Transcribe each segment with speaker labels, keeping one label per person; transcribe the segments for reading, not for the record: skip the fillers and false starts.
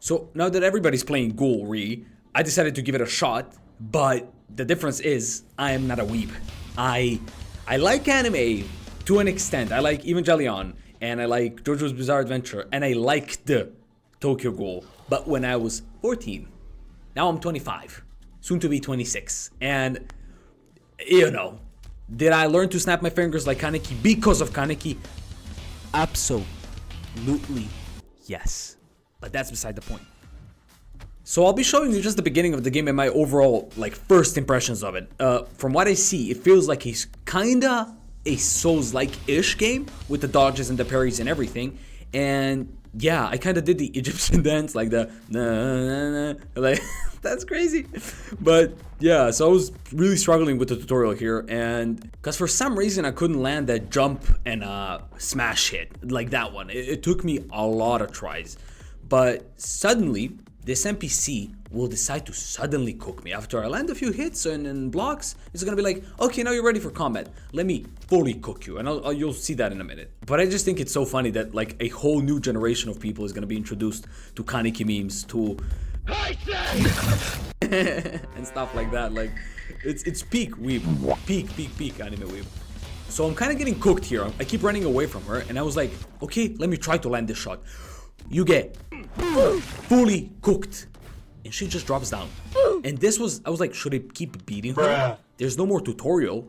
Speaker 1: So now that everybody's playing Ghoul, I decided to give it a shot, but the difference is I am not a weeb. I like anime to an extent. I like Evangelion, and I like JoJo's Bizarre Adventure, and I liked Tokyo Ghoul. But when I was 14, now I'm 25, soon to be 26, and you know, did I learn to snap my fingers like Kaneki because of Kaneki? Absolutely yes. But that's beside the point. So I'll be showing you just the beginning of the game and my overall first impressions of it. From what I see, it feels like it's kinda a Souls-like-ish game with the dodges and the parries and everything. And yeah, I kinda did the Egyptian dance, like the like that's crazy. But yeah, so I was really struggling with the tutorial here, and because for some reason I couldn't land that jump and smash hit like that one. It took me a lot of tries, but suddenly this NPC will decide to suddenly cook me. After I land a few hits and blocks, it's gonna be like, okay, now you're ready for combat. Let me fully cook you, and you'll see that in a minute. But I just think it's so funny that a whole new generation of people is gonna be introduced to Kaneki memes, to and stuff like that. Like, it's peak weeb, peak anime weeb. So I'm kind of getting cooked here. I keep running away from her, and I was like, okay, let me try to land this shot. You get fully cooked, and she just drops down. And this was, I was like, should I keep beating her? There's no more tutorial.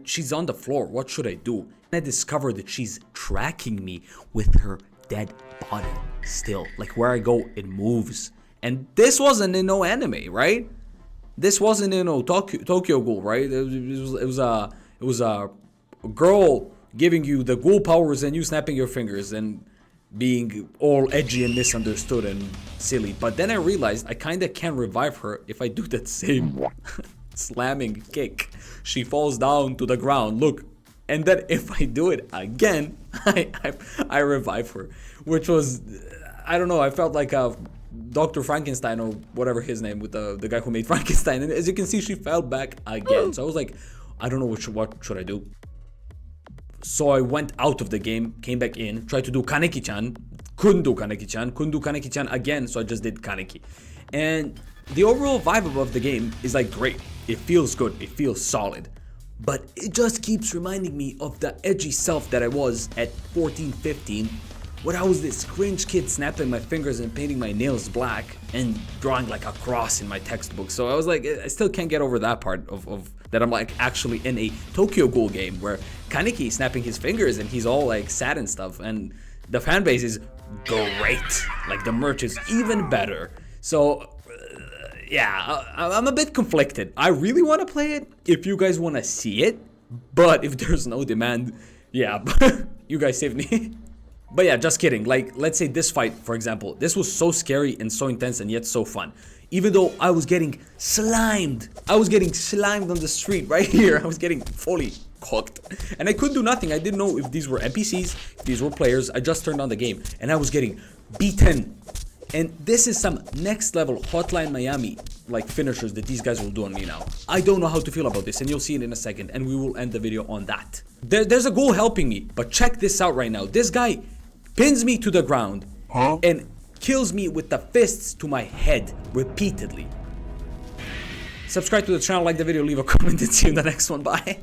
Speaker 1: She's on the floor. What should I do? And I discovered that she's tracking me with her dead body still. Like, where I go, it moves. And this wasn't in no anime, right? This wasn't in no Tokyo Ghoul, right? It was a girl giving you the ghoul powers and you snapping your fingers and being all edgy and misunderstood and silly. But then I realized I kinda can revive her if I do that same slamming kick. She falls down to the ground, look. And then if I do it again, I revive her. Which was, I don't know, I felt like Dr. Frankenstein or whatever his name, with the guy who made Frankenstein. And as you can see, she fell back again. So I was like, I don't know what should I do. So I went out of the game, came back in, tried to do Kaneki-chan, couldn't do Kaneki-chan again, so I just did Kaneki. And the overall vibe of the game is great. It feels good, it feels solid. But it just keeps reminding me of the edgy self that I was at 14, 15, when I was this cringe kid snapping my fingers and painting my nails black and drawing a cross in my textbook. So I was like, I still can't get over that part of that I'm actually in a Tokyo Ghoul game where Kaneki is snapping his fingers and he's all sad and stuff, and the fan base is great. The merch is even better. So yeah, I'm a bit conflicted. I really want to play it if you guys want to see it, but if there's no demand, yeah, you guys saved me. But yeah, just kidding. Let's say this fight, for example, this was so scary and so intense and yet so fun. Even though I was getting slimed. I was getting slimed on the street right here. I was getting fully cooked. And I couldn't do nothing. I didn't know if these were NPCs, if these were players. I just turned on the game and I was getting beaten. And this is some next level Hotline Miami finishers that these guys will do on me now. I don't know how to feel about this, and you'll see it in a second, and we will end the video on that. There's a Ghoul helping me, but check this out right now. This guy pins me to the ground and kills me with the fists to my head repeatedly. Subscribe to the channel, like the video, leave a comment, and see you in the next one. Bye.